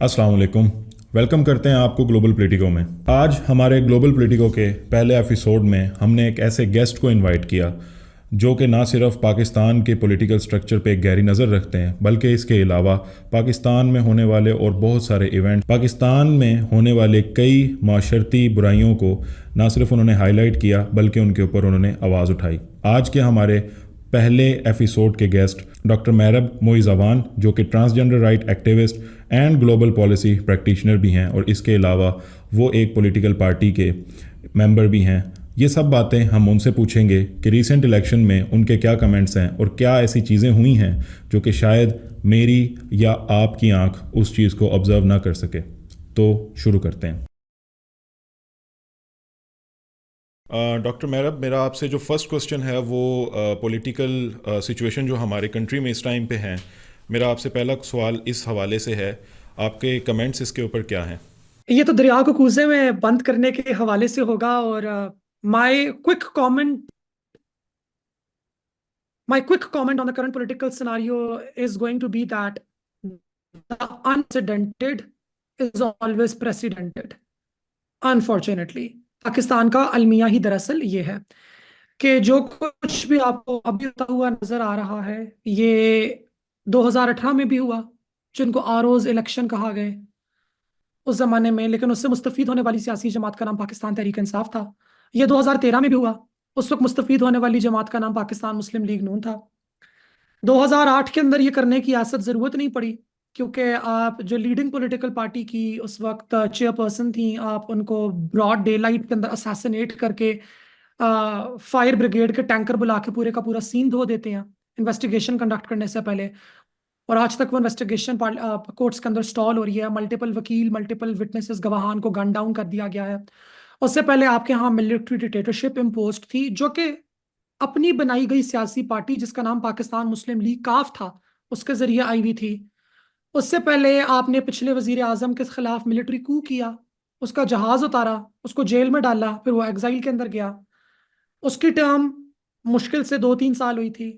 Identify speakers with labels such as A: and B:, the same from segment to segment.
A: अस्सलाम वालेकुम। वेलकम करते हैं आपको ग्लोबल पॉलिटिको में। आज हमारे ग्लोबल पॉलिटिको के पहले एपिसोड में हमने एक ऐसे गेस्ट को इनवाइट किया जो कि ना सिर्फ पाकिस्तान के पॉलिटिकल स्ट्रक्चर पे एक गहरी नज़र रखते हैं, बल्कि इसके अलावा पाकिस्तान में होने वाले और बहुत सारे इवेंट, पाकिस्तान में होने वाले कई माशरती बुराइयों को ना सिर्फ उन्होंने हाईलाइट किया बल्कि उनके ऊपर उन्होंने आवाज़ उठाई। आज के हमारे पहले एपिसोड के गेस्ट डॉक्टर मैरब मोइज़ावान, जो कि transgender right activist and global policy practitioner भी हैं और इसके अलावा वो एक पॉलिटिकल पार्टी के मेंबर भी हैं। ये सब बातें हम उनसे पूछेंगे कि रीसेंट इलेक्शन में उनके क्या कमेंट्स हैं और क्या ऐसी चीज़ें हुई हैं जो कि शायद मेरी या आपकी आंख उस चीज़ को ऑब्जर्व ना कर सके। तो शुरू करते हैं। डॉक्टर मैरब, मेरा आपसे जो फर्स्ट क्वेश्चन है वो पॉलिटिकल सिचुएशन जो हमारे कंट्री में इस टाइम पे है, मेरा आपसे पहला सवाल इस हवाले से है, आपके कमेंट्स इसके ऊपर क्या हैं?
B: ये तो दरिया को कूजे में बंद करने के हवाले से होगा। और my quick comment my quick comment on the current political scenario is going to be that the unprecedented is always precedented. Unfortunately Pakistan का अलमिया ही दरअसल ये है कि जो कुछ भी आपको अभी होता हुआ नजर आ रहा है, ये 2018 में भी हुआ, जिनको आरओज इलेक्शन कहा गए उस जमाने में, लेकिन उससे मुस्तफीद होने वाली सियासी जमात का नाम पाकिस्तान तहरीक इंसाफ था। ये 2013 में भी हुआ, उस वक्त मुस्तफीद होने वाली जमात का नाम पाकिस्तान मुस्लिम लीग नून था। 2008 के अंदर ये करने की आसत जरूरत नहीं पड़ी, क्योंकि आप जो लीडिंग पॉलिटिकल पार्टी की उस वक्त चेयरपर्सन थी, आप उनको ब्रॉड डे लाइट के अंदर असैसिनेट करके फायर ब्रिगेड के टैंकर बुला के पूरे का पूरा सीन धो देते हैं इन्वेस्टिगेशन कंडक्ट करने से पहले। और आज तक वो इन्वेस्टिगेशन कोर्ट्स के अंदर स्टॉल हो रही है। मल्टीपल वकील, मल्टीपल विटनेसेस, गवाहान को गन डाउन कर दिया गया है। उससे पहले आपके यहाँ मिलिट्री डिक्टेटरशिप इम्पोज्ड थी, जो कि अपनी बनाई गई सियासी पार्टी जिसका नाम पाकिस्तान मुस्लिम लीग काफ था उसके जरिए आई हुई थी। उससे पहले आपने पिछले वजीर आजम के खिलाफ मिलिट्री कू किया, उसका जहाज उतारा, उसको जेल में डाला, फिर वो एग्जाइल के अंदर गया। उसकी टर्म मुश्किल से 2-3 साल हुई थी।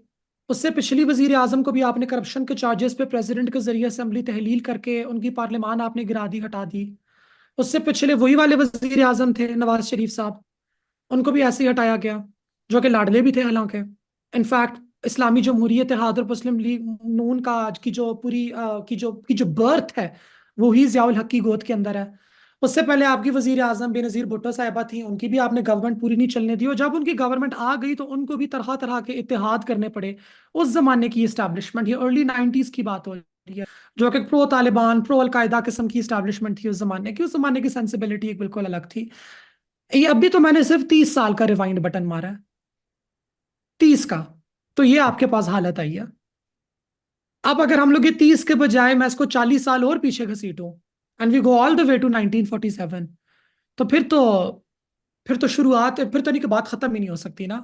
B: उससे पिछली वजीर आजम को भी आपने करप्शन के चार्जेस पे प्रेसिडेंट के जरिए असेंबली तहलील करके उनकी पार्लियामान आपने गिरा दी, हटा दी। उससे पिछले वही वाले वजीर आजम थे नवाज शरीफ साहब, उनको भी ऐसे ही हटाया गया, जो कि लाडले भी थे हालांकि। इनफैक्ट इस्लामी जमहूरियत इत्तेहाद और मुस्लिम लीग नून का आज की जो पूरी की जो बर्थ है वो ही जियाउल हक की गोद के अंदर है। उससे पहले आपकी वजीर आजम बेनजीर भुट्टो साहिबा थी, उनकी भी आपने गवर्नमेंट पूरी नहीं चलने दी, और जब उनकी गवर्नमेंट आ गई तो उनको भी तरह तरह के इत्तेहाद करने पड़े। उस जमाने की इस्टेब्लिशमेंट, ये अर्ली 90s की बात हो रही है, जो कि प्रो तालिबान, प्रो अलकायदा किस्म की इस्टेब्लिशमेंट थी उस जमाने की। उस जमाने की सेंसिबिलिटी एक बिल्कुल अलग थी। ये अभी तो मैंने सिर्फ 30 साल का रिवाइंड बटन मारा है, 30 का, तो ये आपके पास हालत आई है। अब अगर हम लोग ये 30 के बजाय मैं इसको 40 साल और पीछे घसीटूं, and we go all the way to 1947, तो फिर तो शुरुआत, फिर तो नहीं कि बात खत्म ही नहीं हो सकती ना।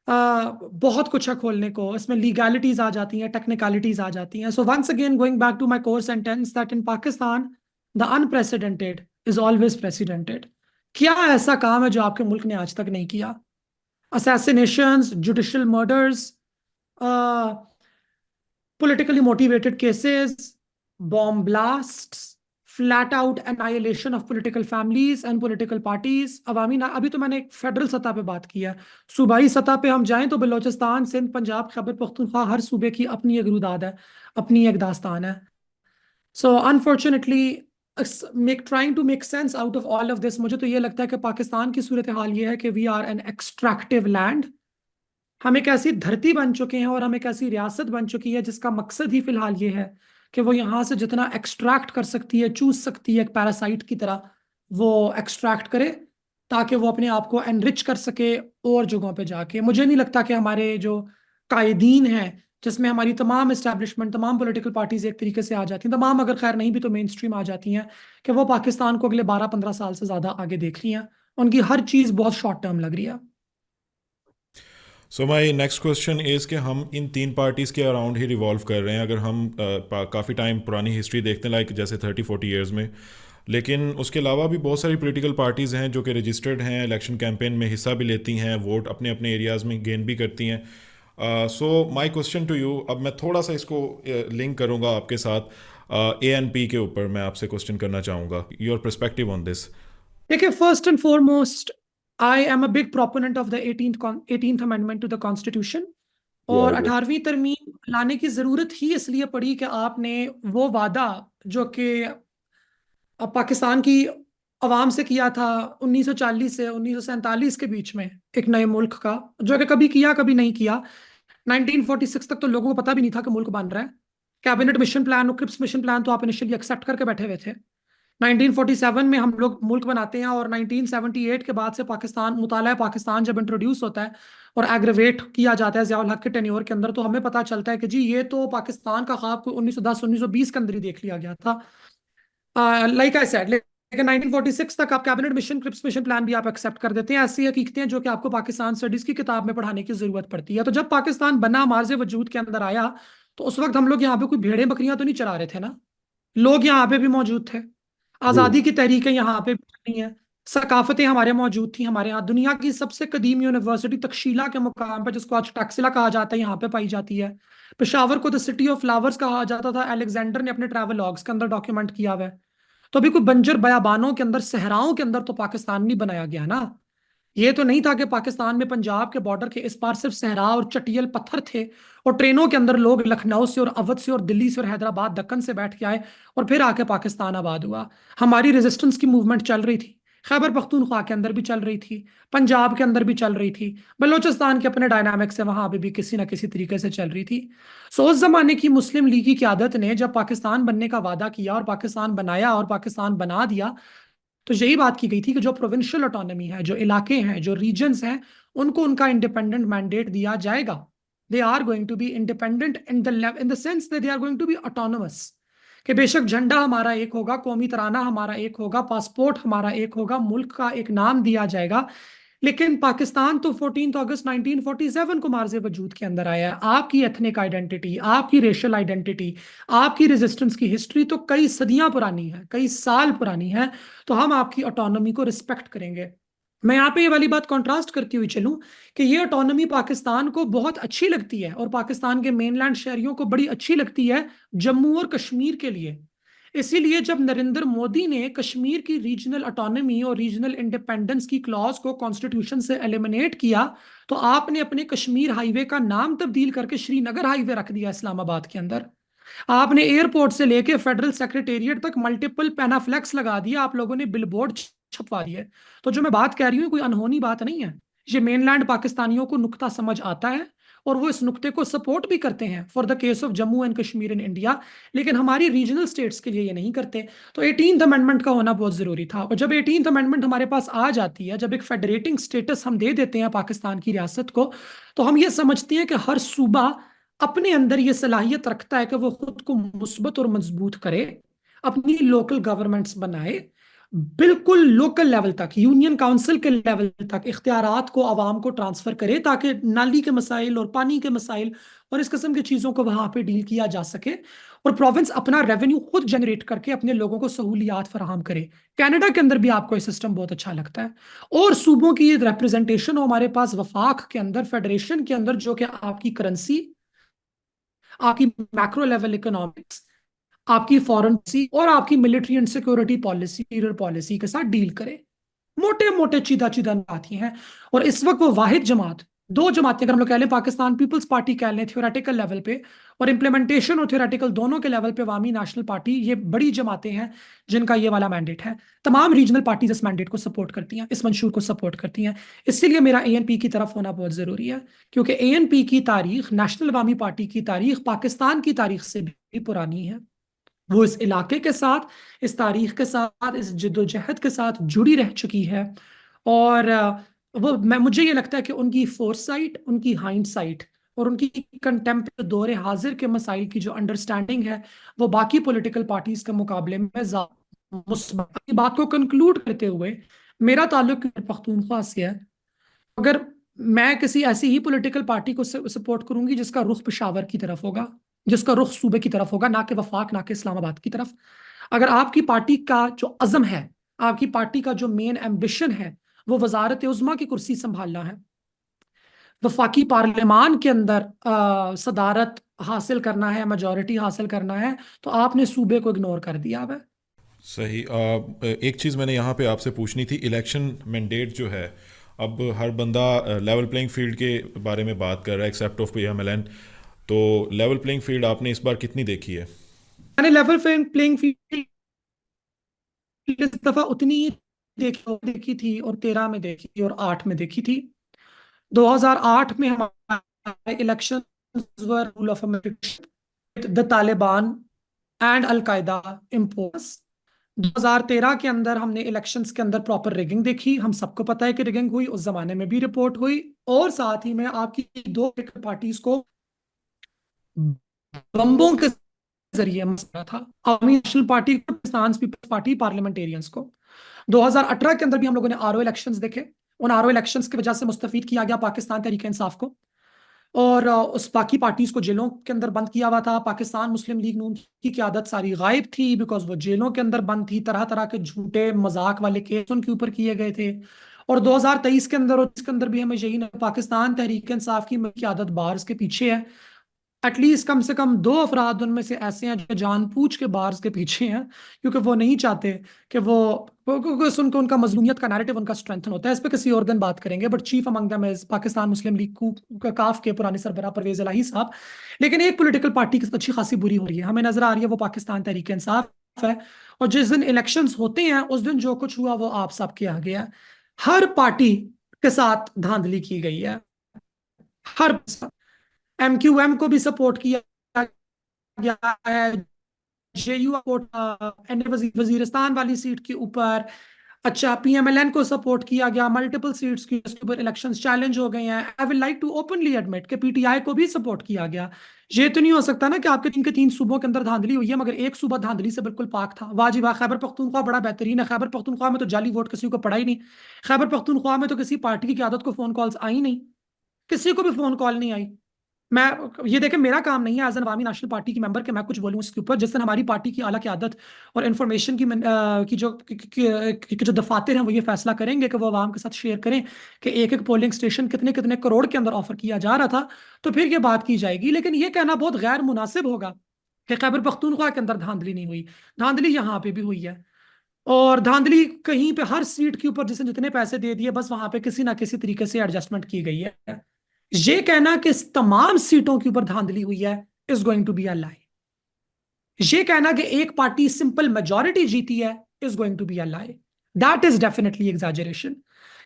B: बहुत कुछ है खोलने को, इसमें लीगैलिटीज आ जाती हैं, टेक्निकलिटीज आ जाती हैं। So once again going back to my core sentence that in Pakistan the unprecedented is always precedented. क्या ऐसा काम है जो आपके मुल्क ने आज तक नहीं किया? assassinations, judicial murders, politically motivated cases, bomb blasts, flat out annihilation of political families and political parties। अवामी ना, अभी तो मैंने एक फेडरल सतह पे बात की है। सूबाई सतह पे हम जाएं तो बलोचिस्तान, सिंध, पंजाब, खैबर पख्तूनख्वा, हर सूबे की अपनी एक रुदाद है, अपनी एक दास्तान है। So unfortunately make trying to make sense out of all of this, मुझे तो ये लगता है कि पाकिस्तान की सूरत हाल ये है कि we are an extractive land. हम एक ऐसी धरती बन चुके हैं और हम एक ऐसी रियासत बन चुकी है जिसका मकसद ही फिलहाल ये है कि वो यहाँ से जितना एक्सट्रैक्ट कर सकती है, चूस सकती है, एक पैरासाइट की तरह वो एक्सट्रैक्ट करे, ताकि वो अपने आप को एनरिच कर सके और जगहों पे जाके। मुझे नहीं लगता कि हमारे जो कायदीन हैं, जिसमें हमारी तमाम इस्टेब्लिशमेंट, तमाम पॉलिटिकल पार्टीज एक तरीके से आ जाती हैं, तमाम अगर खैर नहीं भी तो मेन स्ट्रीम आ जाती हैं, कि वो पाकिस्तान को अगले 12-15 साल से ज़्यादा आगे देख रही हैं। उनकी हर चीज़ बहुत शॉर्ट टर्म लग रही है।
A: सो माई नेक्स्ट क्वेश्चन इज़ कि हम इन तीन पार्टीज़ के अराउंड ही रिवॉल्व कर रहे हैं। अगर हम काफ़ी टाइम पुरानी हिस्ट्री देखते हैं, लाइक जैसे 30-40 ईयर्स में, लेकिन उसके अलावा भी बहुत सारी पॉलिटिकल पार्टीज़ हैं जो कि रजिस्टर्ड हैं, इलेक्शन कैंपेन में हिस्सा भी लेती हैं, वोट अपने अपने एरियाज़ में गेन भी करती हैं। सो माई क्वेश्चन टू यू, अब मैं थोड़ा सा इसको लिंक करूँगा आपके साथ। ANP के ऊपर मैं आपसे क्वेश्चन करना चाहूँगा, योर पर्सपेक्टिव ऑन दिस।
B: देखिए, first and foremost, I am a big proponent of the 18th amendment to the constitution. और 18वीं तरमीम लाने की जरूरत ही इसलिए पड़ी कि आपने वो वादा जो कि पाकिस्तान की अवाम से किया था 1940 से 1947 के बीच में, एक नए मुल्क का, जो कि कभी किया कभी नहीं किया। 1946 तक तो लोगों को पता भी नहीं था कि मुल्क बन रहा है। कैबिनेट मिशन प्लान और क्रिप्स मिशन प्लान तो आप इनिशियली एक्सेप्ट करके बैठे हुए थे। 1947 में हम लोग मुल्क बनाते हैं, और 1978 के बाद से पाकिस्तान, मुताला पाकिस्तान जब इंट्रोड्यूस होता है और एग्रीवेट किया जाता है ज़ियाउल हक के टेन्योर के अंदर, तो हमें पता चलता है कि जी ये तो पाकिस्तान का ख्वाब को 1910 1920 के अंदर ही देख लिया गया था। लाइक आई सेड, लेकिन 1946 तक आप cabinet mission Cripps mission plan भी आप एक्सेप्ट कर देते हैं। ऐसी हकीकतें जो कि आपको पाकिस्तान स्टडीज की किताब में पढ़ाने की जरूरत पड़ती है। तो जब पाकिस्तान बना, मार्ज वजूद के अंदर आया, तो उस वक्त हम लोग यहाँ पे कोई भेड़ें बकरियां तो नहीं चरा रहे थे ना। लोग यहाँ पे भी मौजूद थे, आज़ादी की तहरीकें यहाँ पे भी चली हैं, सकाफतें हमारे मौजूद थी। हमारे यहाँ दुनिया की सबसे कदीम यूनिवर्सिटी तक्षशिला के मुकाम पर, जिसको आज टैक्सिला कहा जाता है, यहाँ पे पाई जाती है। पेशावर को द सिटी ऑफ फ्लावर्स कहा जाता था, अलेक्जेंडर ने अपने ट्रैवल लॉग्स के अंदर डॉक्यूमेंट किया हुआ है। तो अभी कोई बंजर बयाबानों के अंदर, सहराओं के अंदर तो पाकिस्तान नहीं बनाया गया ना। ये तो नहीं था कि पाकिस्तान में पंजाब के बॉर्डर के इस पार सिर्फ सहरा और चटियल पत्थर थे, और ट्रेनों के अंदर लोग लखनऊ से और अवध से और दिल्ली से और हैदराबाद दक्कन से बैठ के आए और फिर आके पाकिस्तान आबाद हुआ। हमारी रेजिस्टेंस की मूवमेंट चल रही थी, खैबर पख्तूनख्वा के अंदर भी चल रही थी, पंजाब के अंदर भी चल रही थी, बलोचिस्तान के अपने डायनामिक्स से वहां भी किसी ना किसी तरीके से चल रही थी। सो उस जमाने की मुस्लिम लीग की क्यादत ने जब पाकिस्तान बनने का वादा किया और पाकिस्तान बनाया और पाकिस्तान बना दिया, तो यही बात की गई थी कि जो प्रोविंशियल ऑटोनॉमी है, जो इलाके हैं, जो रीजन्स हैं, उनको उनका इंडिपेंडेंट मैंडेट दिया जाएगा। They are going to be independent in the sense that they are going to be autonomous. कि बेशक झंडा हमारा एक होगा, कौमी तराना हमारा एक होगा, पासपोर्ट हमारा एक होगा, मुल्क का एक नाम दिया जाएगा, लेकिन पाकिस्तान तो 14 अगस्त 1947 को मार्ज़े वजूद के अंदर आया है। आपकी एथनिक आइडेंटिटी, आपकी रेशियल आइडेंटिटी, आपकी रेजिस्टेंस की हिस्ट्री तो कई सदियां पुरानी है, कई साल पुरानी है। तो हम आपकी ऑटोनॉमी को रिस्पेक्ट करेंगे। मैं यहाँ पे ये वाली बात कॉन्ट्रास्ट करती हुई चलूं कि ये ऑटोनॉमी पाकिस्तान को बहुत अच्छी लगती है और पाकिस्तान के मेनलैंड शहरियों को बड़ी अच्छी लगती है, जम्मू और कश्मीर के लिए। इसीलिए जब नरेंद्र मोदी ने कश्मीर की रीजनल ऑटोनॉमी और रीजनल इंडिपेंडेंस की क्लॉज को कॉन्स्टिट्यूशन से एलिमिनेट किया, तो आपने अपने कश्मीर हाईवे का नाम तब्दील करके श्रीनगर हाईवे रख दिया इस्लामाबाद के अंदर। आपने एयरपोर्ट से लेके फेडरल सेक्रेटेरिएट तक मल्टीपल पैनाफ्लेक्स लगा दिया, आप लोगों ने बिलबोर्ड छपवा दिए। तो जो मैं बात कह रही हूँ कोई अनहोनी बात नहीं है। ये मेनलैंड पाकिस्तानियों को नुक्ता समझ आता है और वो इस नुक्ते को सपोर्ट भी करते हैं for the case of Jammu and Kashmir in India, लेकिन हमारी रीजनल स्टेट्स के लिए ये नहीं करते। तो 18th अमेंडमेंट का होना बहुत जरूरी था। और जब 18th अमेंडमेंट हमारे पास आ जाती है, जब एक फेडरेटिंग स्टेटस हम दे देते हैं पाकिस्तान की रियासत को, तो हम ये समझते हैं कि हर सूबा अपने अंदर ये सलाहियत रखता है कि वो खुद को मुस्बत और मजबूत करे, अपनी लोकल गवर्नमेंट्स बनाए, बिल्कुल लोकल लेवल तक, यूनियन काउंसिल के लेवल तक इख्तियारात को आवाम को ट्रांसफर करे, ताकि नाली के मसाइल और पानी के मसाइल और इस किस्म की चीज़ों को वहां पे डील किया जा सके, और प्रोविंस अपना रेवेन्यू खुद जनरेट करके अपने लोगों को सहूलियात फराहम करे। कनाडा के अंदर भी आपको ये सिस्टम बहुत अच्छा लगता है। और सूबों की रिप्रेजेंटेशन हो हमारे पास वफाक के अंदर, फेडरेशन के अंदर, जो कि आपकी करेंसी, आपकी मैक्रो लेवल इकोनॉमिक्स, आपकी फॉरेन पॉलिसी और आपकी military and security policy, policy के साथ डील करे। मोटे मोटे चीदा चीदा आती हैं। और इस वक्त वो वाहिद जमात, दो जमातें अगर हम लोग कह लें, पाकिस्तान पीपल्स पार्टी कह लें थ्योरेटिकल लेवल पे, और इम्प्लीमेंटेशन और थ्योरेटिकल दोनों के लेवल पे अवामी नेशनल पार्टी, ये बड़ी जमातें हैं जिनका ये वाला मैंडेट है। तमाम रीजनल पार्टीज इस मैंडेट को सपोर्ट करती हैं, इस मंशूर को सपोर्ट करती हैं। इसीलिए मेरा ANP की तरफ होना बहुत जरूरी है, क्योंकि ANP की तारीख, नेशनल अवामी पार्टी की तारीख, पाकिस्तान की तारीख से भी पुरानी है। वो इस इलाके के साथ, इस तारीख के साथ, इस जद्दोजहद के साथ जुड़ी रह चुकी है। और वो मुझे ये लगता है कि उनकी फोरसाइट, उनकी हाइंडसाइट और उनकी कंटेम्प्ट दौरे हाजिर के मसाइल की जो अंडरस्टैंडिंग है, वो बाकी पॉलिटिकल पार्टीज के मुकाबले में ज्यादा मुस्बत। अपनी बात को कंक्लूड करते हुए, मेरा ताल्लुक पख्तूनख्वा से है। अगर मैं किसी ऐसी ही पॉलिटिकल पार्टी को सपोर्ट करूंगी जिसका रुख पेशावर की तरफ होगा, जिसका रुख सूबे की तरफ होगा, ना कि वफाक, ना कि इस्लामाबाद की तरफ। अगर आपकी पार्टी का जो अज़म है, आपकी पार्टी का जो मेन एम्बिशन है, वो वजारत उज़्मा की कुर्सी संभालना है, वफाकी पार्लियामान के अंदर सदारत हासिल करना है, मेजॉरिटी हासिल करना है, तो आपने सूबे को इग्नोर कर दिया हुआ है।
A: सही। एक चीज़ मैंने यहाँ पे आपसे पूछनी थी, इलेक्शन मैंडेट जो है, अब हर बंदा लेवल प्लेइंग फील्ड के बारे में बात कर रहा है एक्सेप्ट ऑफ पीएमएलएन। तो लेवल प्लेइंग फील्ड आपने इस बार कितनी देखी है?
B: मैंने लेवल प्लेइंग फील्ड इस दफा उतनी ही देखी थी, और 13 में देखी थी और 8 में देखी थी। 2008 में हमारे election were rule of the Taliban and Al Qaeda impose. 2013 के अंदर हमने इलेक्शंस के अंदर प्रॉपर रिगिंग देखी, हम सबको पता है कि रिगिंग हुई, उस जमाने में भी रिपोर्ट हुई। और साथ ही में आपकी दो पार्टीज को बम्बों के जरिए मसला था, आवामी नेशनल पार्टी को, पाकिस्तान पीपल्स पार्टी, पार्लियामेंटेरियंस को। 2018 के अंदर भी हम लोगों ने आरओ इलेक्शंस देखे। उन आरओ इलेक्शंस की वजह से मुस्तफीद किया गया पाकिस्तान तहरीक इंसाफ को, और उस बाकी पार्टीज को जेलों के अंदर बंद किया हुआ था। पाकिस्तान मुस्लिम लीग नून की क़यादत सारी गायब थी, बिकॉज वो जेलों के अंदर बंद थी। तरह तरह के झूठे मजाक वाले केस उनके ऊपर किए गए थे। और 2023 के अंदर और इसके अंदर भी हमें यही पाकिस्तान तहरीक इंसाफ की क़यादत बार्स के पीछे है। एटलीस्ट कम से कम दो अफराद उनमें से ऐसे हैं जो जानबूझ के बार्स के पीछे हैं, क्योंकि वो नहीं चाहते कि क्योंकि सुनकर उनका मजलूमियत का नैरेटिव उनका स्ट्रेंथन होता है। इस पर किसी और दिन बात करेंगे। But chief among them is Pakistan Muslim League काफ के पुराने सरबराह परवेज इलाही साहब। लेकिन एक पॉलिटिकल पार्टी की अच्छी खासी बुरी हो रही है, हमें नजर आ रही है, वो पाकिस्तान तहरीक इंसाफ है। और जिस दिन इलेक्शंस होते हैं उस दिन जो कुछ हुआ वो आप सबके आगे है। हर पार्टी के साथ धांधली की गई है, हर MQM को भी सपोर्ट किया गया है, जेयू सपोर्ट वजीरिस्तान वाली सीट के ऊपर। अच्छा, PMLN को सपोर्ट किया गया मल्टीपल सीट्स के ऊपर, इलेक्शंस चैलेंज हो गए हैं। I will like to openly admit कि PTI को भी सपोर्ट किया गया। ये तो नहीं हो सकता ना कि आपके तीन के तीन सूबों के अंदर धांधली हुई है मगर एक सूबा धांधली से बिल्कुल पाक था। वाह जी वाह, खैबर पख्तूनख्वा बड़ा बेहतरीन है। खैबर पख्तूनख्वा में तो जाली वोट किसी को पड़ा ही नहीं। खैबर पख्तूनख्वा में तो किसी पार्टी की क़यादत को फोन कॉल्स आई नहीं, किसी को भी फोन कॉल नहीं आई। मैं ये देखे, मेरा काम नहीं है एज एन अवामी नेशनल पार्टी की मेंबर कि मैं कुछ बोलूं इसके ऊपर। जिस दिन हमारी पार्टी की आला क़यादत और इंफॉर्मेशन की जो दफातर हैं वो ये फैसला करेंगे कि वो आवाम के साथ शेयर करें कि एक एक पोलिंग स्टेशन कितने कितने करोड़ के अंदर ऑफर किया जा रहा था, तो फिर ये बात की जाएगी। लेकिन ये कहना बहुत गैर मुनासिब होगा कि खैबर पख्तूनख्वा के अंदर धांधली नहीं हुई। धांधली यहाँ पे भी हुई है, और धांधली कहीं पे हर सीट के ऊपर जिसने जितने पैसे दे दिए बस वहां पे किसी ना किसी तरीके से एडजस्टमेंट की गई है। ये कहना कि इस तमाम सीटों के ऊपर धांधली हुई है is going to be a lie. ये कहना कि एक पार्टी सिंपल मेजॉरिटी जीती है is going to be a lie. That is definitely exaggeration.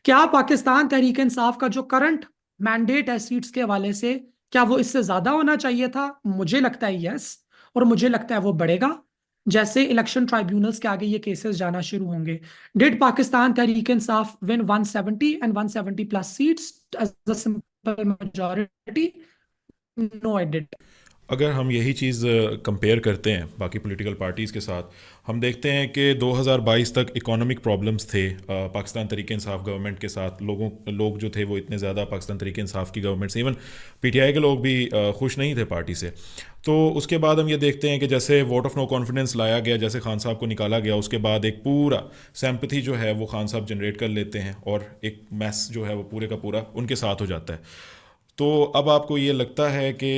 B: क्या पाकिस्तान तहरीक इंसाफ का जो करंट मैंडेट है सीट्स के हवाले से, क्या वो इससे ज्यादा होना चाहिए था? मुझे लगता है यस, और मुझे लगता है वो बढ़ेगा जैसे इलेक्शन ट्राइब्यूनल्स के आगे ये केसेस जाना शुरू होंगे। Did Pakistan Tehreek Insaf win 170 and 170 plus seats as a simple majority? No I did.
A: अगर हम यही चीज़ कंपेयर करते हैं बाकी पॉलिटिकल पार्टीज़ के साथ, हम देखते हैं कि 2022 तक इकोनॉमिक प्रॉब्लम्स थे पाकिस्तान तहरीक इंसाफ गवर्नमेंट के साथ। लोग जो थे वो इतने ज़्यादा पाकिस्तान तहरीक इंसाफ की गवर्नमेंट से, इवन पीटीआई के लोग भी खुश नहीं थे पार्टी से। तो उसके बाद हम ये देखते हैं कि जैसे वोट ऑफ नो कॉन्फिडेंस लाया गया, जैसे खान साहब को निकाला गया, उसके बाद एक पूरा सैम्पथी जो है वो खान साहब जनरेट कर लेते हैं और एक मैस जो है वो पूरे का पूरा उनके साथ हो जाता है। तो अब आपको ये लगता है कि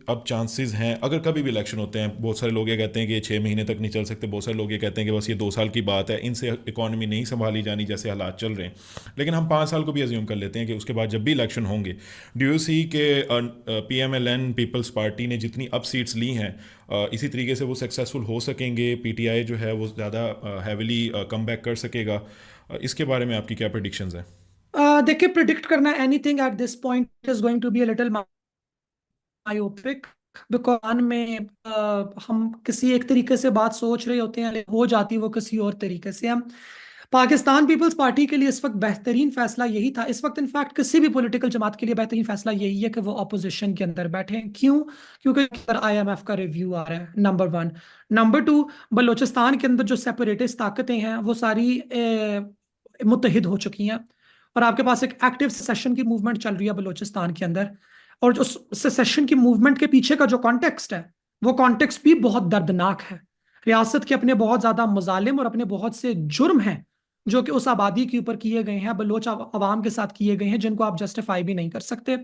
A: अब चांसेस हैं, अगर कभी भी इलेक्शन होते हैं, बहुत सारे लोग ये कहते हैं कि ये 6 महीने तक नहीं चल सकते, बहुत सारे लोग ये कहते हैं कि बस ये 2 साल की बात है, इनसे इकॉनमी नहीं संभाली जानी जैसे हालात चल रहे हैं, लेकिन हम 5 साल को भी अज्यूम कर लेते हैं कि उसके बाद जब भी इलेक्शन होंगे, डू यू सी के PMLN पीपल्स पार्टी ने जितनी अब सीट्स ली हैं इसी तरीके से वो सक्सेसफुल हो सकेंगे? PTI जो है वो ज़्यादा हैविली कम बैक कर सकेगा? इसके बारे में आपकी क्या प्रडिक्शंस हैं?
B: देखिए, प्रिडिक्ट करना anything at this point is going to be a little myopic, because में हम किसी एक तरीके से बात सोच रहे होते हैं, हो जाती वो किसी और तरीके से। हम पाकिस्तान पीपल्स पार्टी के लिए इस वक्त बेहतरीन फैसला यही था, इस वक्त इनफैक्ट किसी भी पॉलिटिकल जमात के लिए बेहतरीन फैसला यही है कि वो अपोजिशन के अंदर बैठे। क्यों? क्योंकि IMF का रिव्यू आ रहा है, नंबर 1। नंबर 2, बलोचिस्तान के अंदर जो सेपरेटिस्ट ताकतें हैं वो सारी मुत्तहिद हो चुकी हैं, और आपके पास एक एक्टिव सेशन की मूवमेंट चल रही है बलोचिस्तान के अंदर। और जो सेशन की मूवमेंट के पीछे का जो कॉन्टेक्स्ट है वो कॉन्टेक्स्ट भी बहुत दर्दनाक है। रियासत के अपने बहुत ज्यादा मजालिम और अपने बहुत से जुर्म हैं जो कि उस आबादी के ऊपर किए गए हैं, बलोच अवाम के साथ किए गए हैं, जिनको आप जस्टिफाई भी नहीं कर सकते।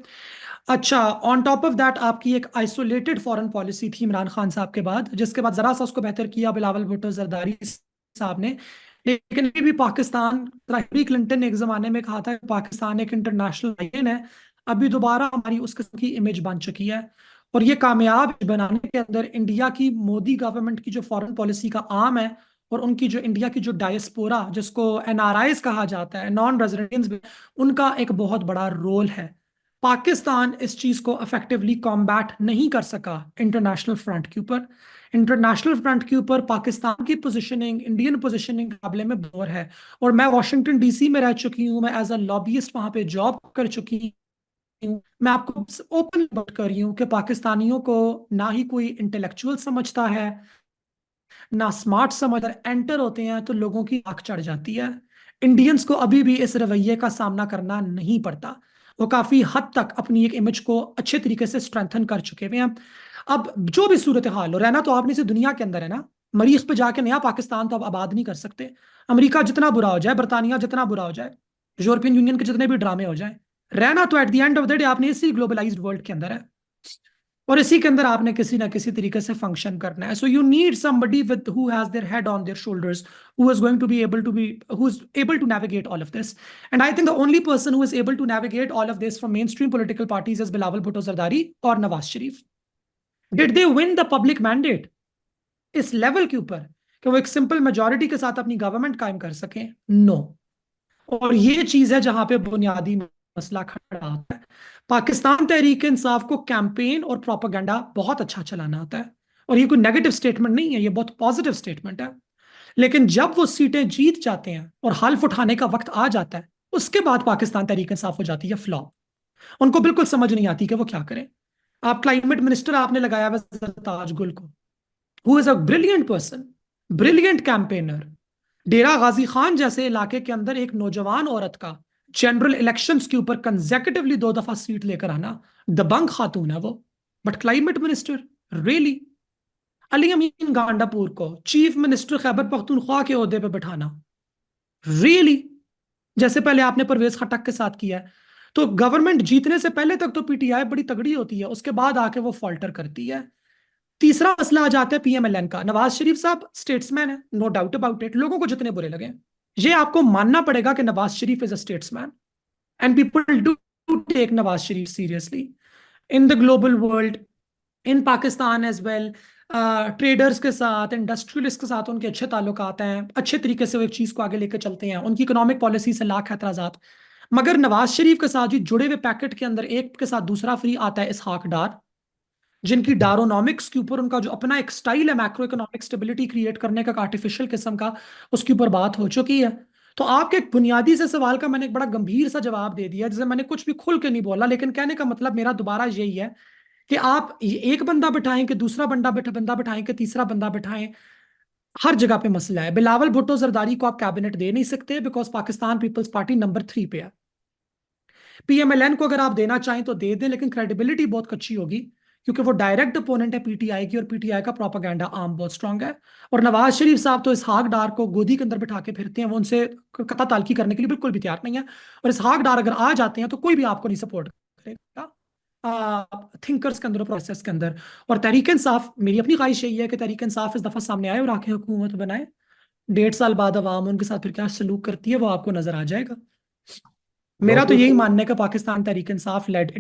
B: अच्छा, ऑन टॉप ऑफ दैट आपकी एक आइसोलेटेड फॉरेन पॉलिसी थी इमरान खान साहब के बाद, जिसके बाद जरा सा उसको बेहतर किया बिलावल भुट्टो जरदारी साहब ने। लेकिन अभी भी पाकिस्तान, हिलरी क्लिंटन ने एक जमाने में कहा था कि पाकिस्तान एक इंटरनेशनल आयन है, अभी दोबारा हमारी उस किस्म की इमेज बन चुकी है। और ये कामयाब बनाने के अंदर इंडिया की मोदी गवर्नमेंट की जो फॉरेन पॉलिसी का आम है, और उनकी जो इंडिया की जो डायस्पोरा, जिसको एनआरआईज कहा जाता है, नॉन रेजिडेंट्स, उनका एक बहुत बड़ा रोल है। पाकिस्तान इस चीज को इफेक्टिवली कॉम्बैट नहीं कर सका इंटरनेशनल फ्रंट के ऊपर। इंटरनेशनल फ्रंट के ऊपर पाकिस्तान की पोजीशनिंग इंडियन पोजीशनिंग के मुकाबले में बोर है। और मैं वॉशिंगटन डीसी में रह चुकी हूँ, मैं एज अ लॉबियस्ट वहां पे जॉब कर चुकी हूँ। मैं आपको ओपन बात कर रही हूँ कि पाकिस्तानियों को ना ही कोई इंटेलेक्चुअल समझता है, ना स्मार्ट समझ, एंटर होते हैं तो लोगों की आंख चढ़ जाती है। इंडियंस को अभी भी इस रवैये का सामना करना नहीं पड़ता। वो काफी हद तक अपनी एक इमेज को अच्छे तरीके से स्ट्रेंथन कर चुके हुए हैं। अब जो भी सूरत हाल हो, रहना तो आपने इसे दुनिया के अंदर है ना, मरीख पे जाके नया पाकिस्तान तो अब आबाद नहीं कर सकते। अमेरिका जितना बुरा हो जाए, बरतानिया जितना बुरा हो जाए, यूरोपियन यूनियन के जितने भी ड्रामे हो जाए, रहना तो at the end of the day आपने इसी ग्लोबलाइज्ड वर्ल्ड के अंदर है, और इसी के अंदर आपने किसी ना किसी तरीके से फंक्शन करना है। So you need somebody with who has their head on their shoulders, who is going to be able to be who is able to navigate all of this. And I think the only person who is able to navigate all of this from mainstream political parties is Bilawal Bhutto Zardari और Nawaz Sharif. Did they win the public mandate इस level के ऊपर कि वो एक simple majority के साथ अपनी गवर्नमेंट कायम कर सकें? नो। और ये चीज है जहां पे बुनियादी मसला खड़ा होता है। पाकिस्तान तहरीक इंसाफ को कैंपेन और प्रोपेगेंडा बहुत अच्छा चलाना आता है, और ये कोई नेगेटिव स्टेटमेंट नहीं है, ये बहुत पॉजिटिव स्टेटमेंट है। लेकिन जब वो सीटें जीत जाते हैं और हल्फ उठाने का वक्त आ जाता है, उसके बाद पाकिस्तान तहरीक इंसाफ हो जाती है फ्लॉप। उनको बिल्कुल समझ नहीं आती कि वो क्या करें। आप क्लाइमेट मिनिस्टर आपने लगाया हुआ सरताज गुल को, who is a brilliant person, brilliant campaigner. Dera Ghazi Khan जैसे इलाके के अंदर एक नौजवान औरत का जनरल इलेक्शंस के ऊपर कंसेक्यूटिवली 2 दफा सीट लेकर आना, दबंग खातून है वो। But climate minister, really? Ali Amin Gandapur को चीफ मिनिस्टर खैबर पख्तूनख्वा के ओहदे पे बैठाना, रियली? जैसे पहले आपने परवेज खटक के साथ किया है। तो गवर्नमेंट जीतने से पहले तक तो पीटीआई बड़ी तगड़ी होती है, उसके बाद आके वो फॉल्टर करती है। तीसरा मसला आ जाता है पीएमएलएन का। नवाज शरीफ साहब स्टेट्समैन है, नो डाउट अबाउट इट, लोगों को जितने बुरे लगे, ये आपको मानना पड़ेगा कि Nawaz Sharif is a statesman, and people do take Nawaz Sharif seriously in the global world, in Pakistan as well. Traders के साथ, इंडस्ट्रियलिस्ट के साथ उनके अच्छे ताल्लुकात हैं, अच्छे तरीके से वो एक चीज़ को आगे लेकर चलते हैं, उनकी इकोनॉमिक पॉलिसी से लाख एतराज़ात। मगर नवाज शरीफ के साथ जी जुड़े हुए पैकेट के अंदर एक के साथ दूसरा फ्री आता है इसहाक डार, जिनकी डारोनॉमिक्स के ऊपर उनका जो अपना एक स्टाइल है मैक्रो इकोनॉमिक स्टेबिलिटी क्रिएट करने का आर्टिफिशियल किस्म का, उसके ऊपर बात हो चुकी है। तो आपके एक बुनियादी से सवाल का मैंने एक बड़ा गंभीर सा जवाब दे दिया, जिसे मैंने कुछ भी खुल के नहीं बोला, लेकिन कहने का मतलब मेरा दोबारा यही है कि आप एक बंदा बिठाएं कि दूसरा बंदा बिठाएं कि तीसरा बंदा बिठाएं, हर जगह पे मसला है। बिलावल भुट्टो जरदारी को आप कैबिनेट दे नहीं सकते बिकॉज पाकिस्तान पीपल्स पार्टी नंबर 3 पे है। पीएमएलएन को अगर आप देना चाहें तो दे दें, लेकिन क्रेडिबिलिटी बहुत कच्ची होगी, क्योंकि वो डायरेक्ट अपोनेंट है पीटीआई की, और पीटीआई का प्रोपागेंडा आर्म बहुत स्ट्रांग है। और नवाज शरीफ साहब तो इसहाक डार को गोदी के अंदर बिठा के फिरते हैं, वो उनसे कता तालकी करने के लिए बिल्कुल भी तैयार नहीं है। और इसहाक डार अगर आ जाते हैं तो कोई भी आपको नहीं सपोर्ट करेगा थिंकर्स के अंदर, प्रोसेस के अंदर। और तहरीक इंसाफ, मेरी अपनी ख्वाहिश यही है कि तहरीक इंसाफ इस दफा सामने आए और आके हुकूमत बनाए। 1.5 साल बाद अवाम उनके साथ फिर क्या सलूक करती है वो आपको नजर आ जाएगा। मेरा
A: डोंट
B: तो
A: यू
B: यही
A: थिंक
B: मानना है कि पाकिस्तान तहरीक इंसाफ लेड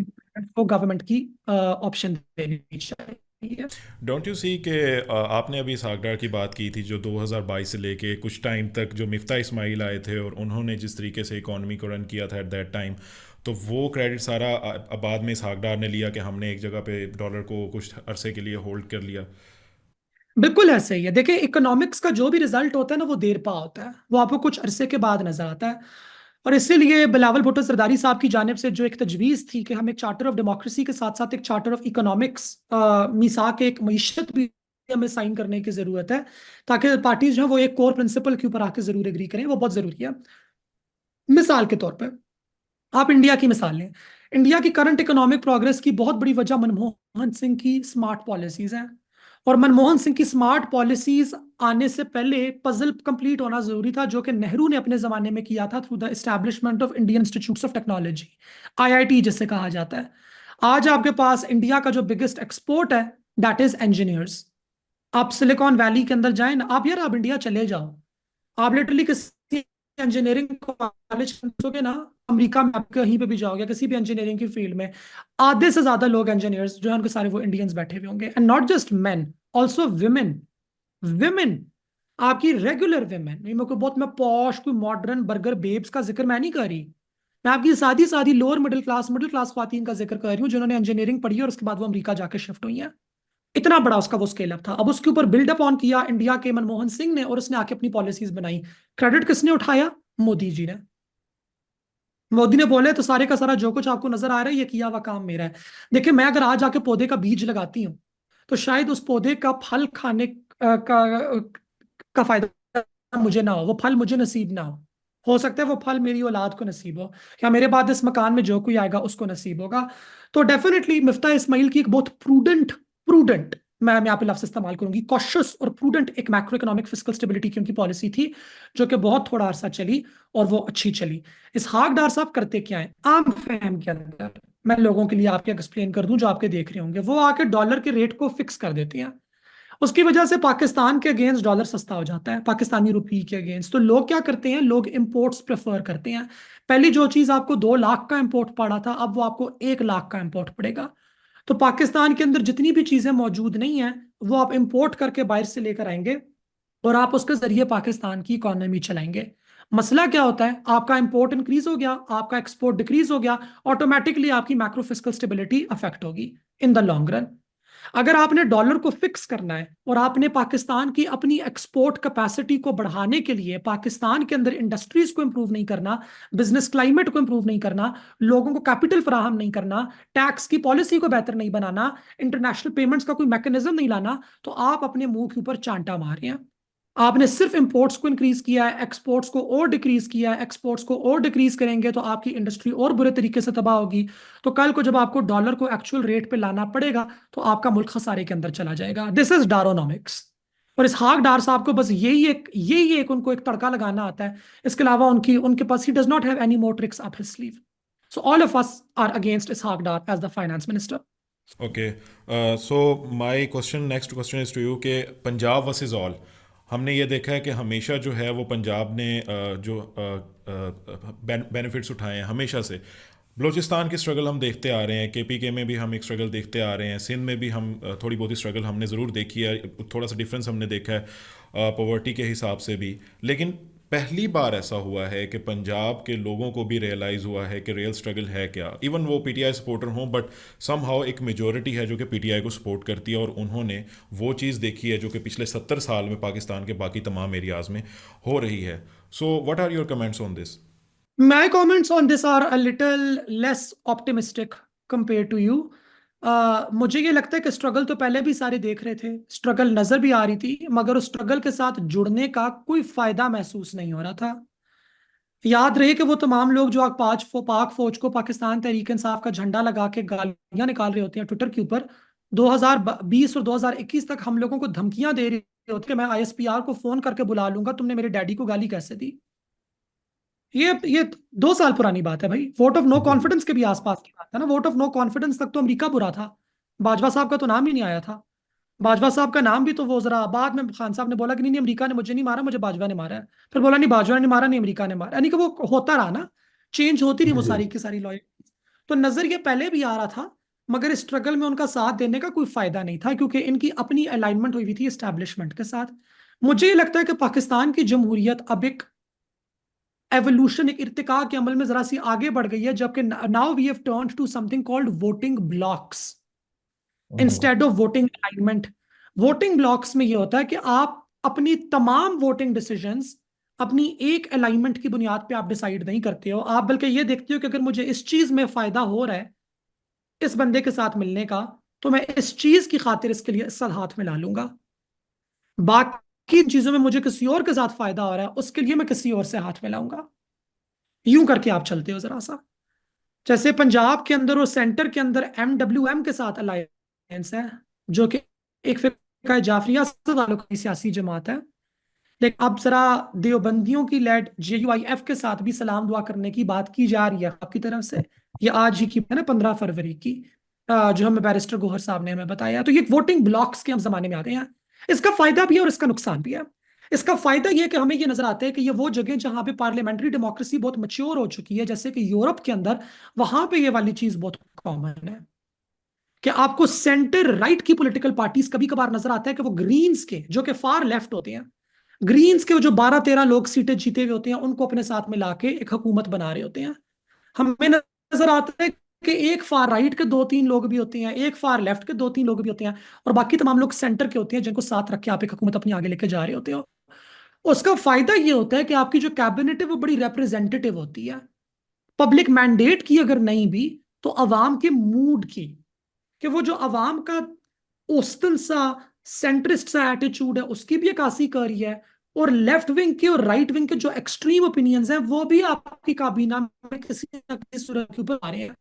B: को गवर्नमेंट की ऑप्शन देनी चाहिए।
A: डोंट यू सी कि आपने अभी सागडार की बात की थी, जो 2022 से लेके कुछ टाइम तक जो मिफ्ता इस्माइल आए थे और उन्होंने जिस तरीके से इकोनॉमी को रन किया था एट दैट टाइम, तो वो क्रेडिट सारा बाद में सागडार ने लिया कि हमने एक जगह पे डॉलर को कुछ अरसे के लिए होल्ड कर लिया।
B: बिल्कुल ऐसे ही है। देखिए, इकोनॉमिक्स का जो भी रिजल्ट होता है ना, वो देर पा होता है, वो आपको कुछ अरसे के बाद नजर आता है। और इसीलिए बिलावल भुट्टो जरदारी साहब की जानिब से जो एक तजवीज़ थी कि हम एक चार्टर ऑफ डेमोक्रेसी के साथ साथ एक चार्टर ऑफ इकोनॉमिक्स, मिसाक एक मीशत भी हमें साइन करने की ज़रूरत है, ताकि पार्टीज जो है वो एक कोर प्रिंसिपल के ऊपर आके ज़रूर एग्री करें, वो बहुत ज़रूरी है। मिसाल के तौर पर आप इंडिया की मिसाल लें। इंडिया की करंट इकोनॉमिक प्रोग्रेस की बहुत बड़ी वजह मनमोहन सिंह की स्मार्ट पॉलिसीज हैं। और मनमोहन सिंह की स्मार्ट पॉलिसीज आने से पहले पजल कंप्लीट होना जरूरी था, जो कि नेहरू ने अपने जमाने में किया था through the establishment of Indian institutes of technology, IIT जिसे कहा जाता है। आज आपके पास इंडिया का जो बिगेस्ट एक्सपोर्ट है दैट इज इंजीनियर्स। आप सिलिकॉन वैली के अंदर जाएं ना, आप इंडिया चले जाओ, आप लिटरली किसी इंजीनियरिंग कॉलेज के ना, अमेरिका में आप कहीं पे भी जाओगे किसी भी इंजीनियरिंग की फील्ड में, आधे से ज्यादा लोग इंजीनियर्स जो है उनके सारे वो इंडियंस बैठे हुए होंगे। And not just main, also women. Women, आपकी रेगुलर विमेन, मेरे को बहुत, मैं पॉश कोई मॉडर्न बर्गर बेब्स का जिक्र मैं नहीं कर रही, मैं आपकी सादी सादी लोअर मिडिल क्लास खातन का जिक्र कर रही हूँ जिन्होंने इंजीनियरिंग पढ़ी है और उसके बाद वो अमेरिका जाके शिफ्ट हुई है। इतना बड़ा उसका वो स्केल अप था। अब उसके ऊपर बिल्डअप ऑन किया इंडिया के मनमोहन सिंह ने और उसने आके अपनी पॉलिसीज बनाई। क्रेडिट किसने उठाया? मोदी जी ने। मोदी ने बोले तो सारे का सारा जो कुछ आपको नजर आ रहा है ये किया हुआ काम मेरा है। देखिए, मैं अगर आज आके पौधे का बीज लगाती हूँ तो शायद उस पौधे का फल खाने का फायदा मुझे ना हो, वो फल मुझे नसीब ना हो सकता है वो फल मेरी औलाद को नसीब हो, या मेरे बाद इस मकान में जो कोई आएगा उसको नसीब होगा। तो डेफिनेटली मिफ्ता इस्माइल की एक बहुत प्रूडेंट प्रूडेंट मैं यहाँ पे लफ्ज इस्तेमाल करूंगी, कॉशियस और प्रूडेंट एक मैक्रो इकोनॉमिक फिस्कल स्टेबिलिटी की उनकी पॉलिसी थी, जो कि बहुत थोड़ा अरसा चली और वो अच्छी चली। इसहाक डार साहब करते क्या है आम फहम के अंदर, मैं लोगों के लिए आपके एक्सप्लेन कर दूं जो आपके देख रहे होंगे, वो आके डॉलर के रेट को फिक्स कर देते हैं। उसकी वजह से पाकिस्तान के अगेंस्ट डॉलर सस्ता हो जाता है, पाकिस्तानी रुपये के अगेंस्ट। तो लोग क्या करते हैं, लोग इंपोर्ट्स प्रेफर करते हैं। पहली जो चीज आपको 2 लाख का इंपोर्ट पड़ा था, अब वो आपको 1 लाख का इंपोर्ट पड़ेगा। तो पाकिस्तान के अंदर जितनी भी चीजें मौजूद नहीं है वो आप इंपोर्ट करके बाहर से लेकर आएंगे और आप उसके जरिए पाकिस्तान की इकोनॉमी चलाएंगे। मसला क्या होता है, आपका इंपोर्ट इंक्रीज हो गया, आपका एक्सपोर्ट डिक्रीज हो गया, ऑटोमेटिकली आपकी मैक्रो फिस्कल स्टेबिलिटी अफेक्ट होगी इन द लॉन्ग रन। अगर आपने डॉलर को फिक्स करना है और आपने पाकिस्तान की अपनी एक्सपोर्ट कैपेसिटी को बढ़ाने के लिए पाकिस्तान के अंदर इंडस्ट्रीज को इंप्रूव नहीं करना, बिजनेस क्लाइमेट को इंप्रूव नहीं करना, लोगों को कैपिटल फराहम नहीं करना, टैक्स की पॉलिसी को बेहतर नहीं बनाना, इंटरनेशनल पेमेंट्स का कोई मैकेनिज्म नहीं लाना, तो आप अपने मुंह के ऊपर चांटा मार रहे हैं। आपने सिर्फ इंपोर्ट्स को इंक्रीज किया है, एक्सपोर्ट्स को और डिक्रीज किया है। एक्सपोर्ट्स को और डिक्रीज करेंगे तो आपकी इंडस्ट्री और बुरे तरीके से तबाह होगी। तो कल को जब आपको डॉलर को एक्चुअल रेट पे लाना पड़ेगा तो आपका मुल्क खसारे के अंदर चला जाएगा। This is daronomics. और इसहाक डार साहब को बस यही एक उनको एक तड़का लगाना आता है। इसके अलावा उनके पास he does not have any more tricks up his sleeve. So all of us are against Ishaq Dar as the finance minister.
A: Okay, so my question, next question is to you कि पंजाब वर्सेस ऑल, हमने ये देखा है कि हमेशा जो है वो पंजाब ने जो बेनिफिट्स उठाए हैं हमेशा से। बलूचिस्तान की स्ट्रगल हम देखते आ रहे हैं, केपीके में भी हम एक स्ट्रगल देखते आ रहे हैं, सिंध में भी हम थोड़ी बहुत ही स्ट्रगल हमने ज़रूर देखी है, थोड़ा सा डिफरेंस हमने देखा है पॉवर्टी के हिसाब से भी। लेकिन पहली बार ऐसा हुआ है कि पंजाब के लोगों को भी रियलाइज़ हुआ है कि रियल स्ट्रगल है क्या। इवन वो पीटीआई सपोर्टर हों, बट समहाउ एक मेजोरिटी है जो कि पीटीआई को सपोर्ट करती है और उन्होंने वो चीज़ देखी है जो कि पिछले 70 साल में पाकिस्तान के बाकी तमाम एरियाज़ में हो रही है। So what are your comments on this?
B: My comments on this are a little less optimistic compared to you. मुझे ये लगता है कि स्ट्रगल तो पहले भी सारे देख रहे थे, स्ट्रगल नजर भी आ रही थी, मगर उस स्ट्रगल के साथ जुड़ने का कोई फायदा महसूस नहीं हो रहा था। याद रहे कि वो तमाम लोग जो पाक फौज को पाकिस्तान तहरीक इंसाफ का झंडा लगा के गालियां निकाल रहे होते हैं ट्विटर के ऊपर, 2020 और 2021 तक हम लोगों को धमकियां दे रहे होते कि मैं आईएसपीआर को फोन करके बुला लूंगा, तुमने मेरे डैडी को गाली कैसे दी। ये 2 साल पुरानी बात है भाई। वोट ऑफ नो
A: जी।
B: कॉन्फिडेंस के भी आसपास की बात है ना। वोट ऑफ नो कॉन्फिडेंस तक तो अमेरिका बुरा था, बाजवा साहब का तो नाम ही नहीं आया था। बाजवा साहब का नाम भी तो वो जरा बाद में खान साहब ने बोला कि नहीं नहीं अमेरिका ने मुझे नहीं मारा, मुझे बाजवा ने मारा है। फिर बोला नहीं बाजवा ने मारा, नहीं अमेरिका ने मारा, यानी कि वो होता रहा ना, चेंज होती रही वो
A: जी।
B: सारी की सारी लॉयल्टी। तो नजर ये पहले भी आ रहा था, मगर इस स्ट्रगल में उनका साथ देने का कोई फायदा नहीं था क्योंकि इनकी अपनी अलाइनमेंट हुई हुई थी एस्टैब्लिशमेंट के साथ। मुझे ये लगता है कि पाकिस्तान की जमहूरियत अब एक एवोल्यूशन, एक इर्तिका के अमल में जरा सी आगे बढ़ गई है, जबकि now we have turned to something called voting blocs instead of voting alignment. Voting blocs में ये होता है कि आप अपनी तमाम वोटिंग डिसीजंस अपनी एक अलाइनमेंट की बुनियाद पे आप डिसाइड नहीं करते हो, आप बल्कि ये देखते हो कि अगर मुझे इस चीज में फायदा हो रहा है इस बंदे के साथ मिलने का, तो मैं इस चीज की खातिर इसके लिए इस साथ हाथ मिला लूंगा। बाकी चीजों में मुझे किसी और के साथ फायदा हो रहा है उसके लिए मैं किसी और से हाथ मिलाऊंगा। यूं करके आप चलते हो जरा सा। जैसे पंजाब के अंदर और सेंटर के अंदर एमडब्ल्यूएम के साथ अलायंस है, जो कि एक कहा जाफरिया वालों की सियासी जमात है, लेकिन अब जरा देवबंदियों की लेड JUIF के साथ भी सलाम दुआ करने की बात की जा रही है आपकी तरफ से। ये आज ही की है ना, 15 फरवरी की, जो हमें बैरिस्टर गोहर साहब ने हमें बताया। तो ये वोटिंग ब्लॉक्स के हम जमाने में आ गए हैं। इसका फायदा भी है और इसका नुकसान भी है। इसका फायदा यह कि हमें ये नजर आता है कि ये वो जगह जहां पे पार्लियामेंट्री डेमोक्रेसी बहुत मच्योर हो चुकी है, जैसे कि यूरोप के अंदर, वहां पे ये वाली चीज बहुत कॉमन है कि आपको सेंटर राइट की पॉलिटिकल पार्टीज कभी कभार नजर आता है कि वो ग्रीन्स के, जो कि फार लेफ्ट होते हैं, ग्रीन्स के जो 12-13 लोग सीटें जीते हुए होते हैं, उनको अपने साथ में लाके एक हुकूमत बना रहे होते हैं। हमें नजर आता है कि एक फार राइट के 2-3 लोग भी होते हैं, एक फार लेफ्ट के 2-3 लोग भी होते हैं, और बाकी तमाम लोग सेंटर के होते हैं जिनको साथ रख के आप एक हुकूमत अपनी आगे लेके जा रहे होते हो। उसका फायदा ये होता है कि आपकी जो कैबिनेट है वो बड़ी रिप्रेजेंटेटिव होती है, पब्लिक मैंडेट की अगर नहीं भी तो अवाम के मूड की, कि वो जो अवाम का औस्तन सा सेंट्रिस्ट सा एटीट्यूड है उसकी भी अक्कासी कर रही है, और लेफ्ट विंग के और राइट विंग के जो एक्सट्रीम ओपिनियंस हैं वो भी आपकी काबीना में किसी न किसी सूरत के ऊपर आ रहे हैं।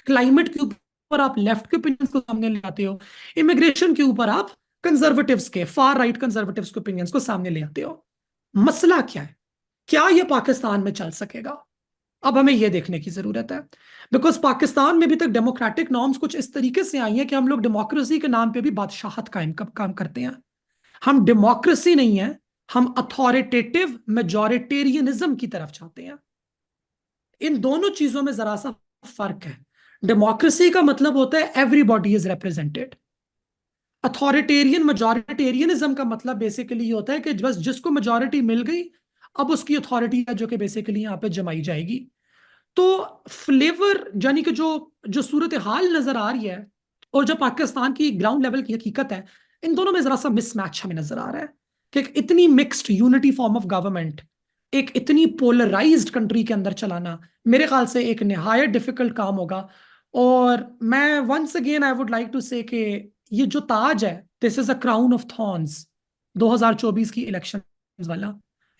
B: क्लाइमेट के ऊपर आप लेफ्ट के ओपिनियंस को सामने ले आते हो, इमिग्रेशन के ऊपर आप कंजर्वेटिव्स के, फार राइट कंजर्वेटिव्स के ओपिनियंस को सामने ले आते हो। मसला क्या है? क्या ये पाकिस्तान में चल सकेगा? अब हमें यह देखने की जरूरत है, बिकॉज पाकिस्तान में भी तक डेमोक्रेटिक नॉर्म्स कुछ इस तरीके से आई हैं कि हम लोग डेमोक्रेसी के नाम पे भी बादशाहत कायम काम करते हैं। हम डेमोक्रेसी नहीं है, हम अथॉरिटेटिव मेजॉरिटेरियनिज्म की तरफ जाते हैं। इन दोनों चीजों में जरा सा फर्क है। डेमोक्रेसी का मतलब होता है everybody is represented. Authoritarian majoritarianism का मतलब बेसिकली ये होता है कि बस जिसको मेजॉरिटी मिल गई, अब उसकी अथॉरिटी है जो कि बेसिकली यहां पे जमाई जाएगी। तो फ्लेवर यानी कि जो जो सूरत हाल नजर आ रही है और जो पाकिस्तान की ग्राउंड लेवल की हकीकत है, इन दोनों में जरा सा मिसमैच हमें नजर आ रहा है कि एक इतनी mixed unity form of government, एक इतनी पोलराइज्ड कंट्री के अंदर चलाना मेरे ख्याल से एक निहायत डिफिकल्ट काम होगा। और मैं once again I would like to say कि ये जो ताज है, this is a crown of thorns, 2024 की इलेक्शन वाला,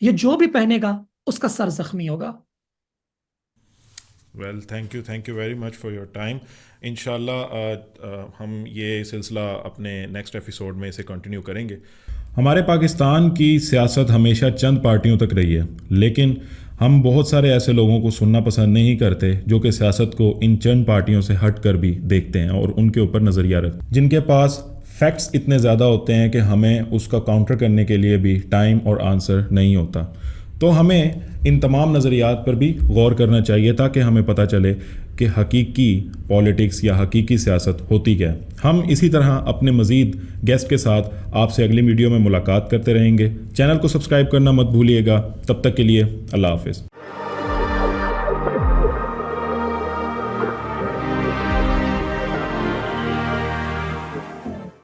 B: ये जो भी पहनेगा उसका सर जख्मी होगा।
A: Well, thank you very much for your time. इंशाल्लाह हम ये सिलसिला अपने नेक्स्ट एपिसोड में इसे कंटिन्यू करेंगे। हमारे पाकिस्तान की सियासत हमेशा चंद पार्टियों तक रही है, लेकिन हम बहुत सारे ऐसे लोगों को सुनना पसंद नहीं करते जो कि सियासत को इन चंद पार्टियों से हट कर भी देखते हैं और उनके ऊपर नज़रिया रखते हैं, जिनके पास फैक्ट्स इतने ज़्यादा होते हैं कि हमें उसका काउंटर करने के लिए भी टाइम और आंसर नहीं होता। तो हमें इन तमाम नज़रियात पर भी गौर करना चाहिए ताकि हमें पता चले कि हकीकी पॉलिटिक्स या हकीकी सियासत होती क्या है। हम इसी तरह अपने मज़ीद गेस्ट के साथ आपसे अगली वीडियो में मुलाकात करते रहेंगे। चैनल को सब्सक्राइब करना मत भूलिएगा। तब तक के लिए अल्लाह हाफ़िज़।